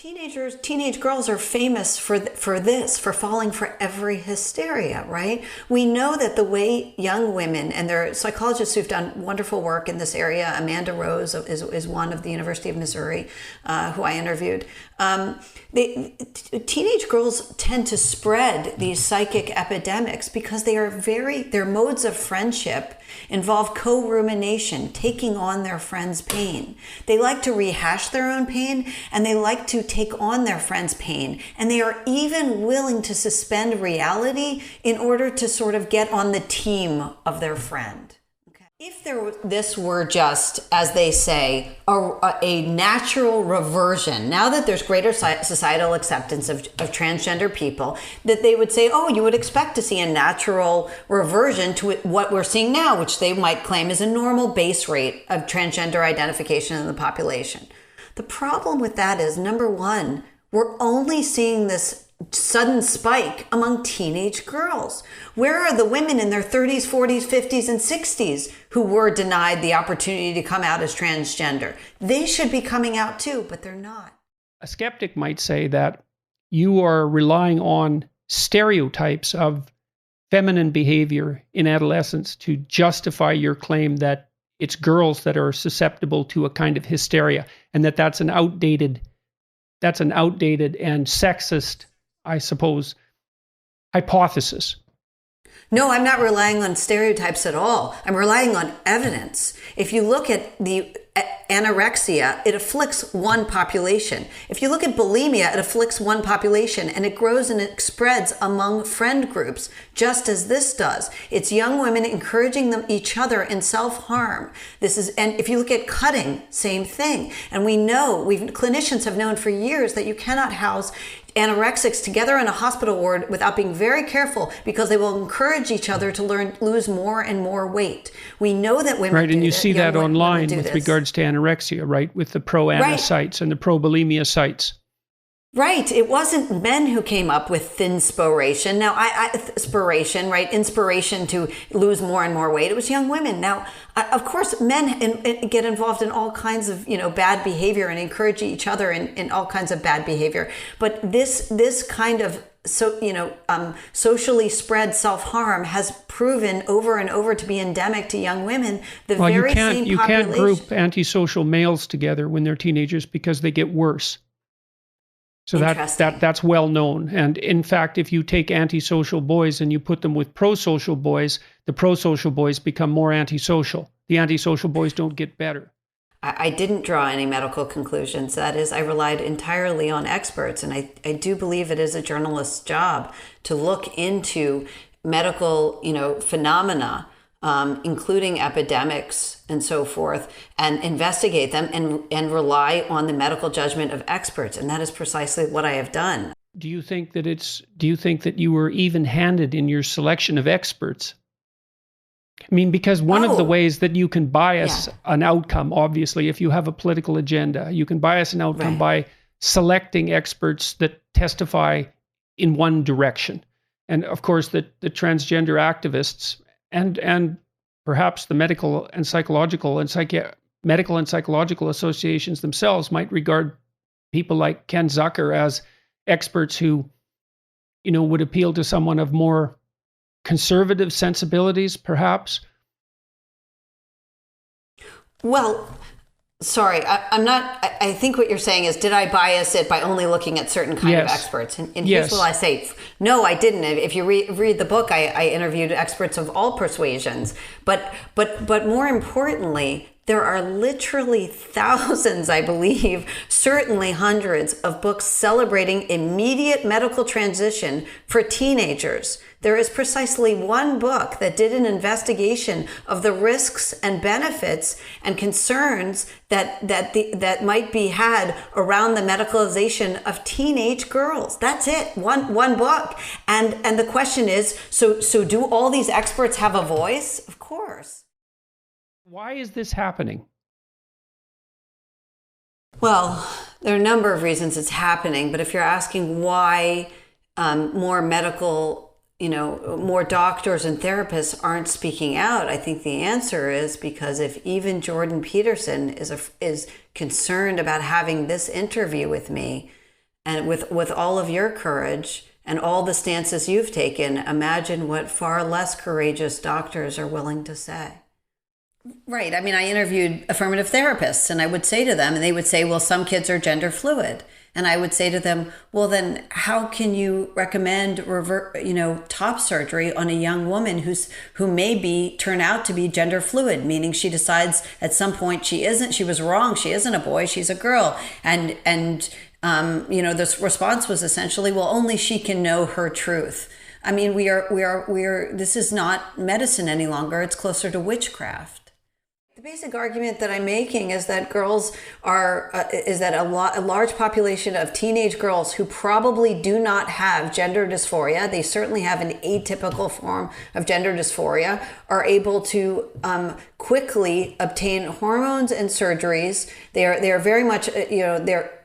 Teenage girls are famous for falling for every hysteria, right? We know that the way young women, and there are psychologists who've done wonderful work in this area. Amanda Rose is one of the University of Missouri, who I interviewed. Teenage girls tend to spread these psychic epidemics because their modes of friendship involve co-rumination, taking on their friend's pain. They like to rehash their own pain, and they like to take on their friend's pain. And they are even willing to suspend reality in order to sort of get on the team of their friend. If this were just, as they say, a natural reversion, now that there's greater societal acceptance of transgender people, that they would say, oh, you would expect to see a natural reversion to what we're seeing now, which they might claim is a normal base rate of transgender identification in the population. The problem with that is, number one, we're only seeing this sudden spike among teenage girls. Where are the women in their 30s, 40s, 50s, and 60s who were denied the opportunity to come out as transgender? They should be coming out too, but they're not. A skeptic might say that you are relying on stereotypes of feminine behavior in adolescence to justify your claim that it's girls that are susceptible to a kind of hysteria, and that's an outdated and sexist, I suppose, hypothesis. No, I'm not relying on stereotypes at all. I'm relying on evidence. If you look at the anorexia, it afflicts one population. If you look at bulimia, it afflicts one population, and it grows and it spreads among friend groups, just as this does. It's young women encouraging each other in self-harm. And if you look at cutting, same thing. And clinicians have known for years that you cannot house anorexics together in a hospital ward without being very careful, because they will encourage each other to lose more and more weight. We know that women right, and you see that online with regards to anorexia, right, with the pro-ana sites and the pro-bulimia sites. Right. It wasn't men who came up with thinspiration. Now, inspiration to lose more and more weight. It was young women. Now, of course, men get involved in all kinds of, bad behavior and encourage each other in all kinds of bad behavior. But this kind of socially spread self-harm has proven over and over to be endemic to young women. You can't group antisocial males together when they're teenagers because they get worse. So that's well known. And in fact, if you take antisocial boys and you put them with prosocial boys, the prosocial boys become more antisocial. The antisocial boys don't get better. I didn't draw any medical conclusions. That is, I relied entirely on experts. And I do believe it is a journalist's job to look into medical, phenomena, including epidemics and so forth, and investigate them and rely on the medical judgment of experts. And that is precisely what I have done. Do you think that you were even-handed in your selection of experts? I mean, because one of the ways that you can bias an outcome, obviously, if you have a political agenda, you can bias an outcome by selecting experts that testify in one direction. And of course, the transgender activists and perhaps the medical and psychological associations themselves might regard people like Ken Zucker as experts who, would appeal to someone of more conservative sensibilities, perhaps. Well, sorry, I'm not. I think what you're saying is, did I bias it by only looking at certain kind of experts? And here's what I say: no, I didn't. If you read the book, I interviewed experts of all persuasions. But more importantly, there are literally thousands, I believe, certainly hundreds of books celebrating immediate medical transition for teenagers. There is precisely one book that did an investigation of the risks and benefits and concerns that might be had around the medicalization of teenage girls. That's it. One book. And the question is, so do all these experts have a voice? Of course. Why is this happening? Well, there are a number of reasons it's happening, but if you're asking why more doctors and therapists aren't speaking out, I think the answer is because if even Jordan Peterson is concerned about having this interview with me, And with all of your courage and all the stances you've taken, imagine what far less courageous doctors are willing to say. Right. I mean, I interviewed affirmative therapists, and I would say to them, and they would say, well, some kids are gender fluid. And I would say to them, well, then how can you recommend top surgery on a young woman who may turn out to be gender fluid, meaning she decides at some point she was wrong. She isn't a boy, she's a girl. And this response was essentially, well, only she can know her truth. I mean, this is not medicine any longer. It's closer to witchcraft. The basic argument that I'm making is that a large population of teenage girls who probably do not have gender dysphoria, they certainly have an atypical form of gender dysphoria, are able to quickly obtain hormones and surgeries. They are very much,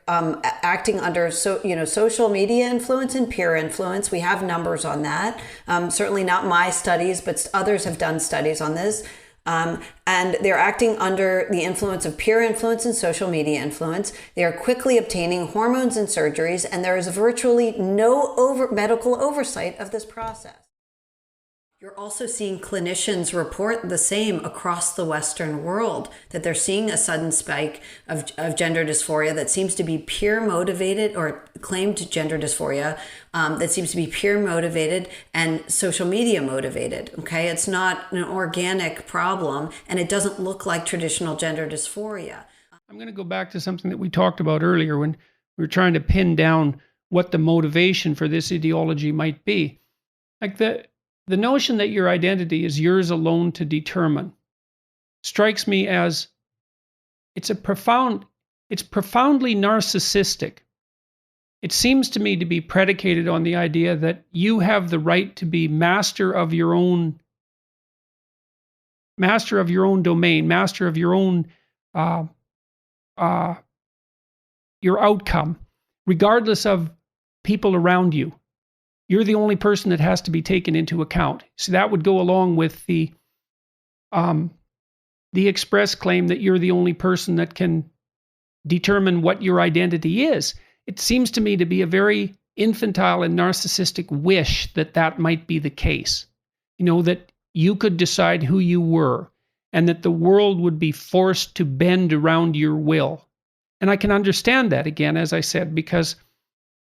acting under social media influence and peer influence. We have numbers on that. Certainly not my studies, but others have done studies on this. And they're acting under the influence of peer influence and social media influence. They are quickly obtaining hormones and surgeries, and there is virtually no medical oversight of this process. You're also seeing clinicians report the same across the Western world, that they're seeing a sudden spike of gender dysphoria that seems to be peer motivated, or claimed gender dysphoria that seems to be peer motivated and social media motivated. Okay, it's not an organic problem, and it doesn't look like traditional gender dysphoria. I'm going to go back to something that we talked about earlier when we were trying to pin down what the motivation for this ideology might be. Like the notion that your identity is yours alone to determine strikes me as it's profoundly narcissistic. It seems to me to be predicated on the idea that you have the right to be master of your own domain, master of your own your outcome, regardless of people around you. You're the only person that has to be taken into account. So that would go along with the express claim that you're the only person that can determine what your identity is. It seems to me to be a very infantile and narcissistic wish that might be the case. That you could decide who you were, and that the world would be forced to bend around your will. And I can understand that, again, as I said, because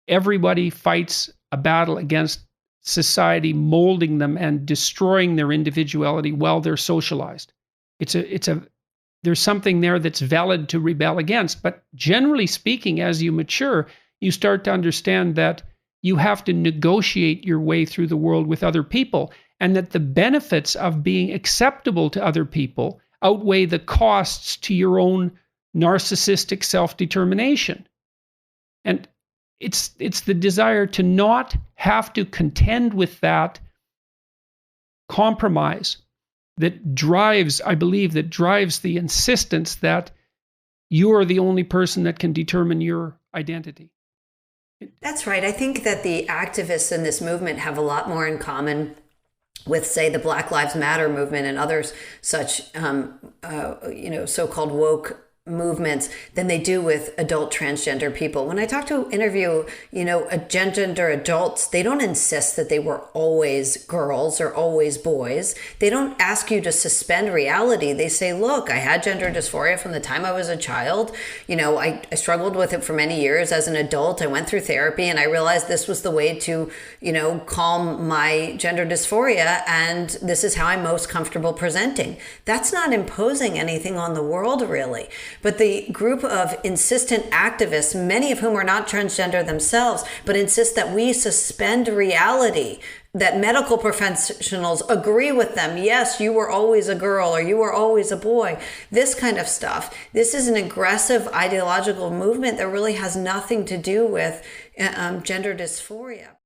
everybody fights a battle against society molding them and destroying their individuality while they're socialized. There's something there that's valid to rebel against. But generally speaking, as you mature, you start to understand that you have to negotiate your way through the world with other people, and that the benefits of being acceptable to other people outweigh the costs to your own narcissistic self-determination. And it's the desire to not have to contend with that compromise that drives the insistence that you are the only person that can determine your identity. That's right. I think that the activists in this movement have a lot more in common with, say, the Black Lives Matter movement and others such, so-called woke movements than they do with adult transgender people. When I interview gender adults, they don't insist that they were always girls or always boys. They don't ask you to suspend reality. They say, look, I had gender dysphoria from the time I was a child. I struggled with it for many years. As an adult, I went through therapy, and I realized this was the way to, calm my gender dysphoria, and this is how I'm most comfortable presenting. That's not imposing anything on the world, really. But the group of insistent activists, many of whom are not transgender themselves, but insist that we suspend reality, that medical professionals agree with them. Yes, you were always a girl, or you were always a boy. This kind of stuff. This is an aggressive ideological movement that really has nothing to do with gender dysphoria.